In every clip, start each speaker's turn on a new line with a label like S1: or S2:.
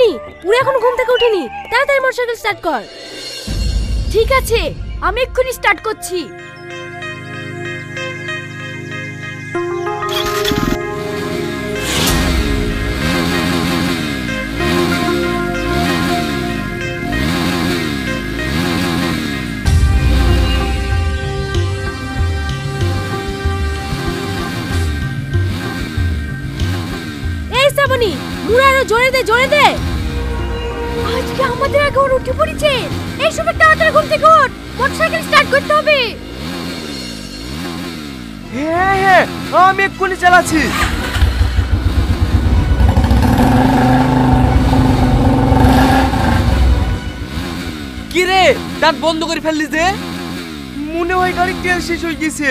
S1: শ্রাবণী, পুরো এখন ঘুম থেকে উঠেনি, তাড়াতাড়ি মোটরসাইকেল স্টার্ট কর। ঠিক আছে, আমি এক্ষুনি স্টার্ট করছি। শ্রাবণী, মুড়া আরো জোরে দে, জোরে দে। আজকে আমাদের আগে ওর উঠে পড়েছে। এই সময় তাড়াতাড়ি ঘুম থেকে ওঠ, মোটরসাইকেল স্টার্ট করতে হবে।
S2: হ্যাঁ হ্যাঁ, আমি এক্ষুনি চালাচ্ছি।
S3: কি রে, দাঁত বন্ধ করে ফেললি যে?
S2: মনে হয় গাড়ির তেল শেষ হয়ে গেছে।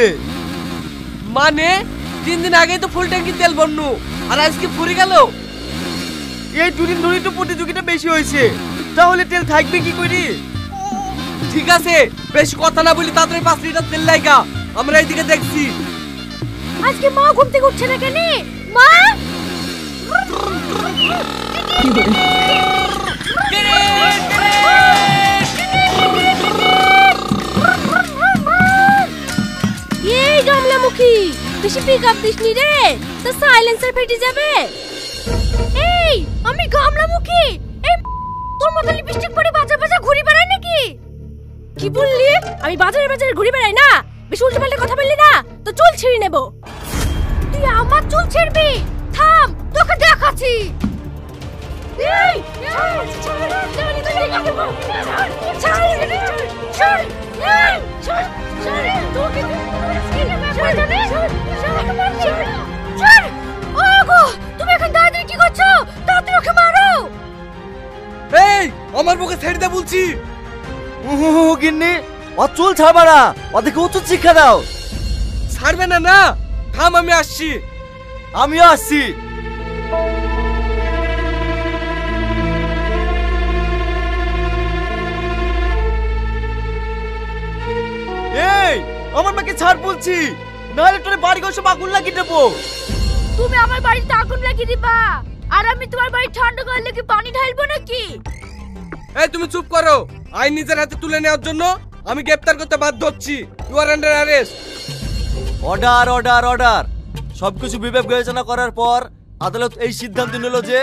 S3: মানে 3 দিন আগেই তো ফুল ট্যাঙ্কি তেল ভরনু, আর আজকে ফুরে গেল।
S2: এই 2 দিন ধরেই তো প্রতিযোগিতা বেশি হয়েছে, তাহলে তেল থাকবে কি করে?
S3: ঠিক আছে, বেশি কথা না বলি তাড়াতাড়ি 5 লিটার তেল লাগা, আমরা এইদিকে দেখছি।
S1: আজকে মা ঘুম থেকে উঠছে না কেন? মা! এই গামলামুখী, বেশি পিক আপ দিসনি রে, তো সাইলেন্সার ফেটে যাবে। এই আমি গামলামুখী, এই তোর মতো লিপস্টিক পরে বাজার বাজার ঘুরে বেড়াই নাকি? কি বললি? আমি বাজারে বাজারে ঘুরে বেড়াই না? বেশি উল্টোপাল্টা কথা বললি না তো চুল ছিঁড়ে নেব। তুই আমার চুল ছিঁড়বি? থাম, তোকে দেখাচ্ছি। এই তুমি এখন দাঁড়িয়ে কি করছো? তাড়াতাড়ি ওকে মারো।
S3: এই আমার বুকে ছেড়ে দে বলছি।
S2: গিন্নি, ও চুল ছাড়বা না, ওদেরকে উচিত শিক্ষা দাও।
S3: ছাড়বে না? না থাম, আমি আসছি।
S2: আমিও আসছি। এই আমার মাকে ছাড় বলছি, নাহলে তোর বাড়ি ঘর সব আগুন লাগিয়ে দেবো।
S1: তুমি আমার বাড়িতে আগুন লাগিয়ে দিবা, আর আমি তোমার বাড়ি ঠান্ডা করলে কি পানি ঢালবো নাকি?
S3: এই তুমি চুপ করো। আইন নিজের হাতে তুলে নেওয়ার জন্য আমি গ্রেফতার করতে বাধ্য হচ্ছি। You are under arrest.
S2: Order order order. সবকিছু বিবেক বিবেচনা করার পর আদালত এই সিদ্ধান্ত নিল যে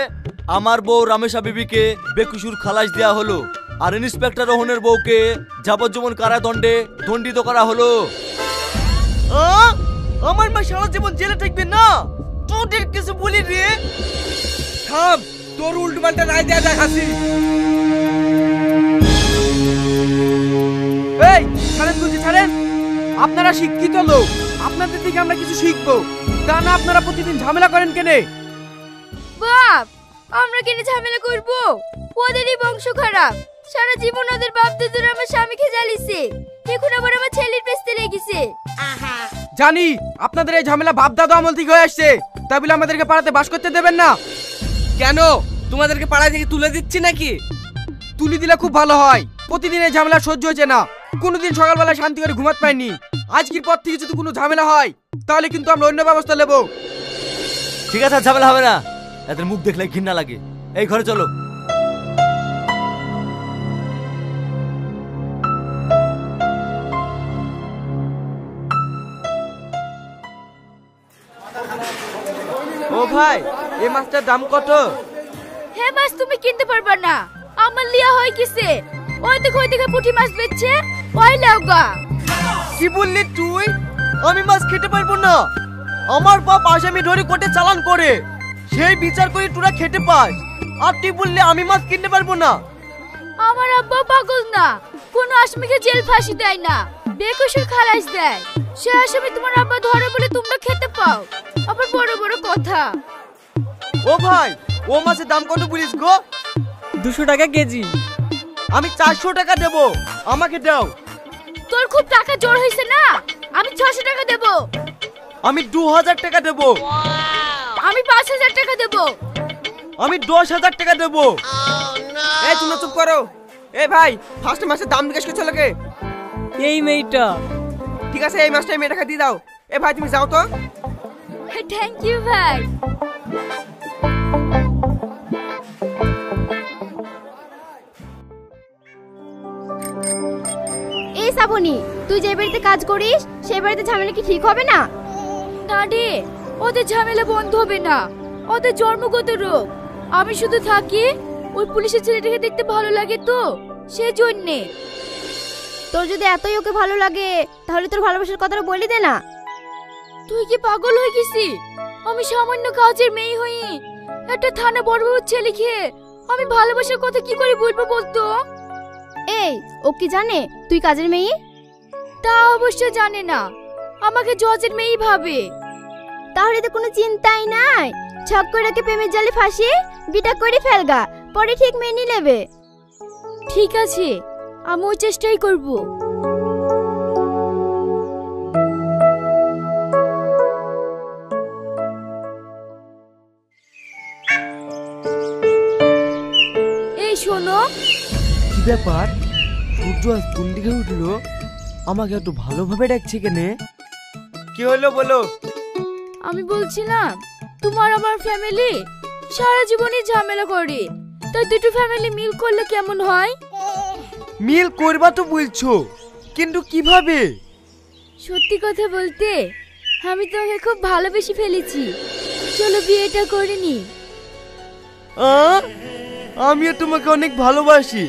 S2: আমার বউ রামেশা বিবিকে বেকসুর খালাস দেওয়া হলো, আর ইন্সপেক্টর রোহনের বউকে যাবজ্জীবন কারাদণ্ডে দণ্ডিত করা হলো। আমার মা সারা জীবন জেলে থাকবে না? তোদের কিছু বলি রে?
S3: থাম, তোর উল্টোপাল্টা রায় দেয়া দেখাচ্ছি।
S4: এই ছাড়েন বলছি, ছাড়েন। আপনারা শিক্ষিত লোক, আপনাদের থেকে আমরা কিছু শিখবো, তা না আপনারা প্রতিদিন ঝামেলা করেন কেনে?
S1: বাপ, আমরা কেন ঝামেলা করব? ওদেরই বংশ খারাপ, সারা জীবন ওদের বাপ দাদুর আমার স্বামীকে জ্বালিয়েছে, এখন আবার আমার ছেলের পেছতে লেগেছে।
S4: জানি আপনাদের এই ঝামেলা বাপ দাদু আমল থেকে হয়ে আসছে, তাই বলে আমাদেরকে পাড়াতে বাস করতে দেবেন না।
S3: কেন, তোমাদেরকে পাড়া থেকে তুলে দিচ্ছি নাকি?
S4: তুলি দিলে খুব ভালো হয়, প্রতিদিন এই ঝামেলা সহ্য হয়েছে না, কোনোদিন সকালবেলা শান্তি করে ঘুমাতে পাইনি। আজকের পর থেকে যদি কোনো ঝামেলা হয় তাহলে কিন্তু আমরা অন্য ব্যবস্থা নেব।
S2: ঠিক আছে, ঝামেলা হবে না। এদের মুখ দেখলে ঘৃণা লাগে। এই ঘরে চলো।
S4: ও ভাই, এই মাছটার দাম কত?
S1: হ্যাঁ মাছ তুমি কিনতে পারবা না, আমার লিয়া হয় কিসে? ওই দিকে পুঁটি মাছ বেচছে, ওই লাউগা।
S2: কি বললি তুই? আমি মাছ খেতে পারবো না? আমার বাপ আসামি ধরে কোর্টে চালান করে, সেই বিচার করে তোরা খেতে পাস, আর তুই বললি আমি মাছ কিনতে পারবো না?
S1: আমার আব্বা পাগল না, কোন আসামিকে জেল ফাঁসি দেয় না, বেকসুর খালাস দেয়। সে আসামি তোমার আব্বা ধরে বলে তোমরা খেতে পাও, আবার বড় বড় কথা।
S2: ও ভাই, ও মাছের দাম কত বলিস গো?
S4: 200 টাকা কেজি।
S2: আমি 400 টাকা দেবো, আমাকে দাও।
S1: তোর খুব টাকা জোর হয়েছে না, আমি 600 টাকা দেব।
S2: আমি 2000 টাকা দেবো।
S1: আমি 5000 টাকা দেব।
S2: আমি 10,000 টাকা দেবো।
S4: এই তুমি চুপ করো। এই ভাই, ফার্স্ট মাছের দাম জিজ্ঞেস করছো লোকে? এই মেয়েটা। ঠিক আছে, এই মাছটা মেয়েটাকে দিয়ে দাও। এ ভাই তুমি যাও তো।
S1: থ্যাংক ইউ ভাই। শ্রাবণী, তুই যে বাড়িতে কাজ করিস সেই বাড়িতে ঝামেলা কি ঠিক হবে না? না রে, ওদের ঝামেলা বন্ধ হবে না, ওদের জন্মগত রোগ। আমি শুধু থাকি, ওই পুলিশের ছেলেটাকে দেখতে ভালো লাগে তো সেজন্যে। তোর যদি এতই ওকে ভালো লাগে তাহলে তোর ভালোবাসার কথাটা বলি দে না। তুই কি পাগল হয়ে গেছি? আমি সামান্য কাজের মেয়ে হই, একটা থানা বড়বাবুর ছেলে খেয়ে আমি ভালোবাসার কথা কি করে বলবো বলতো? এই, ও কি জানে তুই কাজের মেয়ে? তা অবশ্য জানে না, আমাকে জজের মেয়েই ভাবে। তাহলে তো কোনো চিন্তাই নাই, ছক করে প্রেমের জালে ফাঁসি বিটা করে ফেলগা, পরে ঠিক মেনে নেবে। ঠিক আছে, আমি ওই চেষ্টাই করব। এই শোনো,
S4: কি ব্যাপার? সূর্য আজ কোন দিকে উঠলো? আমাকে একটু ভালোভাবে ডাকছে কেনে? কি হলো বলো?
S1: আমি বলছিলাম তোমার আমার ফ্যামিলি সারা জীবনই ঝামেলা করে, তাই দুটো ফ্যামিলি মিল করলে কেমন হয়?
S4: মিল করবা তো বলছো, কিন্তু কিভাবে?
S1: সত্যি কথা বলতে আমি তোমাকে খুব ভালোবেসে ফেলেছি, চলো বিয়েটা করে নি।
S4: আমিও তোমাকে অনেক ভালোবাসি,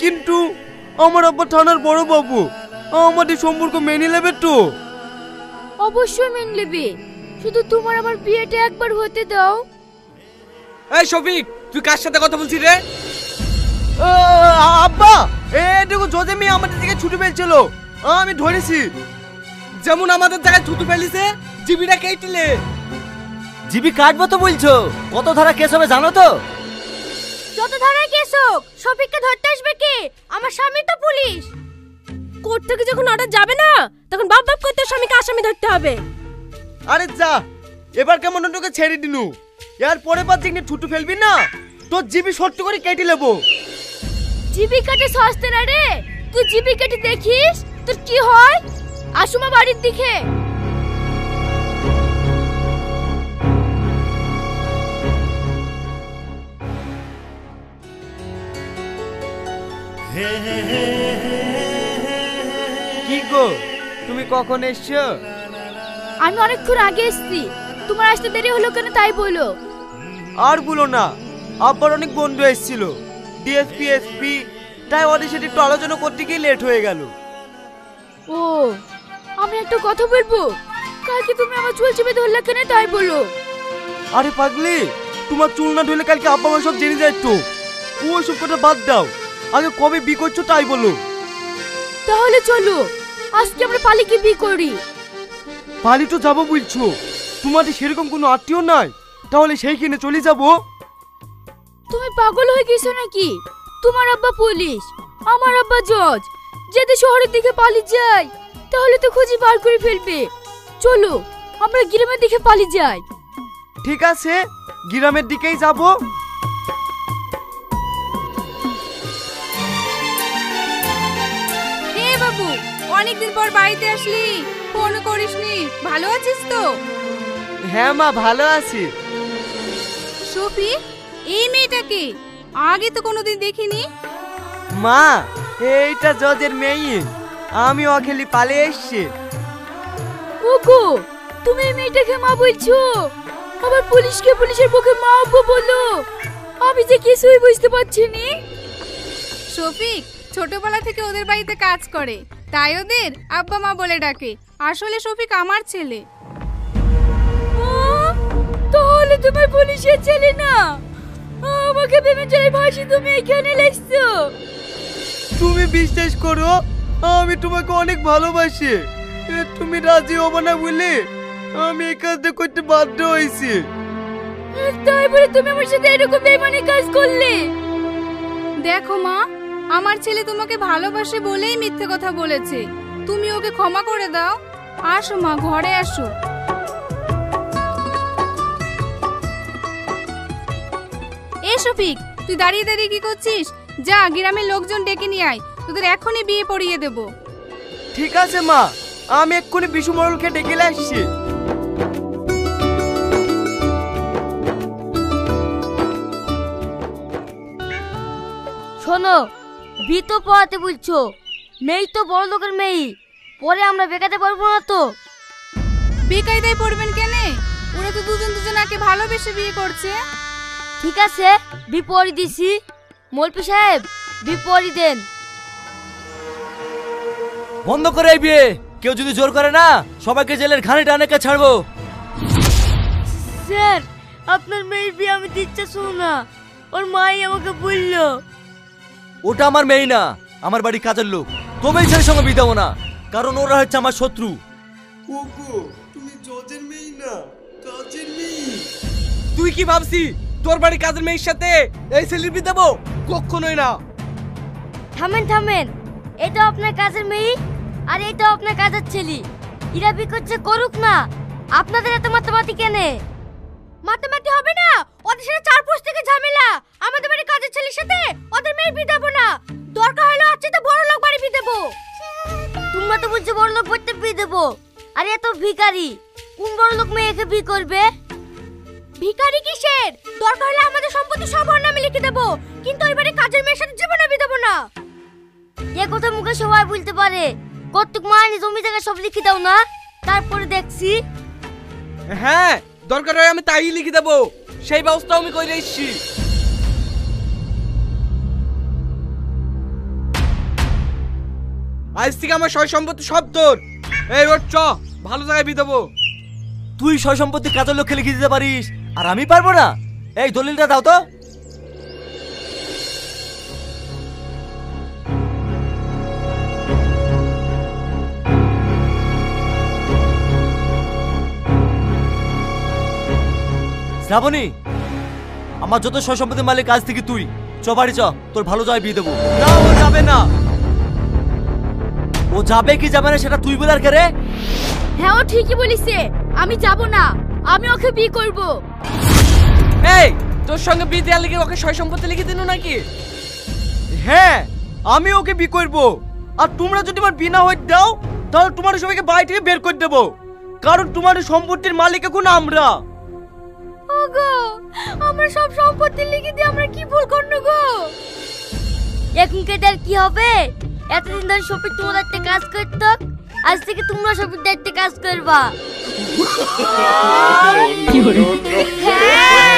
S4: কিন্তু আমার আব্বা থানার বড় বাবু আমাদের সম্পর্ক মেনে নেবে তো?
S1: অবশ্যই মেনে নেবে, শুধু তোমার আমার বিয়েটা একবার হতে দাও।
S3: এই শফিক, তুই কার সাথে কথা বলছিস রে?
S4: আব্বা, দেখো জজে মেয়ে আমাদের দিকে ছুটে ফেলছিল, আমি ধরেছি।
S3: যেমন আমাদের জায়গায় থুতু ফেলিছে, জিবিটা কেটিলে।
S2: জিবি কাটবো তো বলছো, কত ধারা কেস হবে জানো তো?
S1: যত ধারায় কেস হোক, শফিককে ধরতে আসবে কে? আমার স্বামী তো পুলিশ। কোর্ট থেকে যখন অর্ডার যাবে না, তখন বাপ বাপ করতে স্বামীকে আসামি ধরতে হবে।
S4: আরে যা, এবার কেমন তোকে ছেড়ে দিনু, এর পরে বার দেখনি ছুটু ফেলবি না, তোর জিবি শর্ট করে কেটে নেবো।
S1: জিবি কাটে সস্তে না রে, তুই জিবি কাটে দেখিস তোর কি হয়। আসমা বাড়ির দিকে।
S4: কি গো, তুমি কখন এসছো?
S1: আমি অনেকক্ষণ আগে এসেছি, তোমার আসতে দেরি হলো কেন তাই বলো।
S4: আর বলো না, আব্বার অনেক বন্ধু এসেছিল, ডিএসপি এসপি, তাই ওদের সাথে একটু আলোচনা করতে গিয়ে লেট হয়ে গেল।
S1: ও, আমি একটা কথা বলবো, কালকে তুমি আমার চুল চেপে ধরলে কেন তাই বলো।
S4: আরে পাগলি, তোমার চুল না ধরলে কালকে আব্বা মা সব জেনে যায় তো, ওসব কথা বাদ দাও, আগে কবে বি করছো তাই বলো।
S1: তাহলে চলো আজকে আমরা পালিকে বি করি।
S4: পালি তো যাবো বলছো, তোমাদের সেরকম কোনো আত্মীয় নাই, তাহলে সেইখানে চলে যাবো।
S1: তুমি পাগল হয়ে গেছো নাকি? তোমার আব্বা পুলিশ, আমার আব্বা জজ, যদি শহরের দিকে পালিয়ে যাই তাহলে তো খুঁজে বার করে ফেলবে। চলো আমরা গ্রামের দিকে পালিয়ে যাই।
S4: ঠিক আছে, গ্রামের দিকেই যাবো।
S5: হে বাবু, অনেকদিন পর বাড়িতে আসলি, ফোন করিসনি, ভালো আছিস তো?
S4: হ্যাঁ মা, ভালো আছি।
S5: শফি, এই মেয়েটাকে আগে তো কোনোদিন দেখিনি।
S4: মা, এইটা জজের মেয়ে, আমি অখেলি পালে এসছি।
S1: ওগো, তুমি এই মেয়েটাকে মা বলছো, আবার পুলিশকে পুলিশের পক্ষে মা আব্বু বলো, আমি যে কিছুই বুঝতে পারছি না।
S5: শফিক ছোটবেলা থেকে ওদের বাড়িতে কাজ করে, তাই ওদের আব্বা মা বলে ডাকে। আসলে শফিক আমার ছেলে।
S1: তাহলে তুমি পুলিশের ছেলে না? আমাকে ভেবে চাই ভাসি তুমি এখানে লেখছো।
S4: তুমি বিশ্বাস করো, আমি তোমাকে অনেক ভালোবাসি, তুমি রাজি হবো না বলে আমি এই কাজটা করতে বাধ্য হয়েছি।
S1: তাই বলে তুমি আমার সাথে এরকম বেইমানি কাজ করলে?
S5: দেখো মা, আমার ছেলে তোমাকে ভালোবাসে বলেই মিথ্যে কথা বলেছে, তুমি ওকে ক্ষমা করে দাও। আসো মা, ঘরে আসো। এ শফিক, তুই দাঁড়িয়ে দাঁড়িয়ে কি করছিস? যা গ্রামের লোকজন ডেকে নিয়ে আয়, তোদের এখনই বিয়ে পড়িয়ে দেব।
S4: ঠিক আছে মা, আমি এক্ষুনি বিশু মরলকে ডেকে আসছি।
S1: শোনো, বিয়ে তো পড়াতে বলছো, মেয়ে তো বড় লোকের মেয়ে, পরে আমরা বেকাতে পারবো না তো।
S5: বেকায়দায় পড়বেন কেনে? ওরা তো দুজনাকে ভালোবেসে বিয়ে করছে।
S1: ঠিক আছে, বিপরীত দিছি। মলপি সাহেব, বিপরীত দেন।
S2: বন্ধ করে এই বিয়ে। কেউ যদি জোর করে না, সবাইকে জেলের ঘানি টানেকে ছাড়বো।
S1: স্যার, আপনার মেয়ের বিয়ে আমি দিতে শুনো না, ওর মাই আমাকে বললো।
S2: ওটা আমার মেয়ে না, আমার বাড়ি কাজের লোক। তবে ছেলের সঙ্গে বিয়ে দেবো না, কারণ ওরা হচ্ছে আমার শত্রু।
S6: ওগো, তুমি জজের মেয়ে না, কাজের মেয়ে।
S3: তুই কি ভাবছি তোর বাড়ি কাজের মেয়ের সাথে এই ছেলের বিয়ে দেবো? কখনোই না।
S1: থামেন থামেন, এটা আপনার কাজের মেয়ে আর এটা আপনার কাজের ছেলে। এরা বিয়ে করছে, করুক না। আপনাদের এত মাতামাতি কেনে? মাতামাতি হবে না, ওদের সাথে 4 থেকে ঝামেলা। আমাদের বাড়ি কাজের ছেলের সাথে ওদের মেয়ে বিয়ে দেবো না। দরকার হলো আজকে তো বড় লোক বাড়ি বিয়ে দেবো। তোমরা তো বুঝছো বড় লোক বাড়িতে বিয়ে দেবো, আর এত ভিখারি। কোন বড় লোক মেয়েকে বিয়ে করবে? ভিখারি কিসের? দরকার হলে আমাদের সম্পত্তি সব ওর নামে লিখে দেবো, কিন্তু ওই বাড়ি কাজের মেয়ের সাথে জীবনে বিয়ে দেবো না। এ কথা মুখে সবাই বলতে পারে, কতটুক মানি জমি জায়গা সব লিখে দাও না, তারপরে দেখছি।
S3: হ্যাঁ, দরকার হয় আমি তাই লিখে দেবো, সেই ব্যবস্থা আমি করে এসেছি। আজ থেকে আমার সয় সম্পত্তি সব তোর। এই ওর চ, ভালো জায়গায় বিয়ে দেবো।
S2: তুই সয় সম্পত্তি কাজের লোককে লিখে দিতে পারিস, আর আমি পারবো না? এই দলিলটা দাও তো। শ্রাবণী, আমার যত সয় সম্পত্তির মালিক আজ থেকে তুই। চ বাড়ি চ, তোর ভালো যায় বিয়ে দেবো।
S3: না, ও যাবে না।
S2: ও যাবে কি যাবে না সেটা তুই বলার কে রে?
S1: হ্যাঁ, ও ঠিকই বলিছে, আমি যাব না, আমি ওকে বিয়ে করব।
S3: এই, তোর সঙ্গে বিয়ে দেওয়ার লিখে ওকে সয় সম্পত্তি লিখে দিন নাকি?
S4: হ্যাঁ, আমি ওকে বিয়ে করব। আর তোমরা যদি আমার বিয়ে না হইতে দাও, তাহলে তোমার সবাইকে বাড়ি থেকে বের করে দেবো, কারণ তোমার সম্পত্তির মালিক এখন আমরা।
S1: ওগো, আমরা সব সম্পত্তি লিখে দিয়ে আমরা কি ভুল করব গো? এখন কেটার কি হবে? এতদিন ধরে শপিং তোমার একটা কাজ করতো, আজ থেকে তোমরা শপিং একটা কাজ করবা। কি হলো? হ্যাঁ।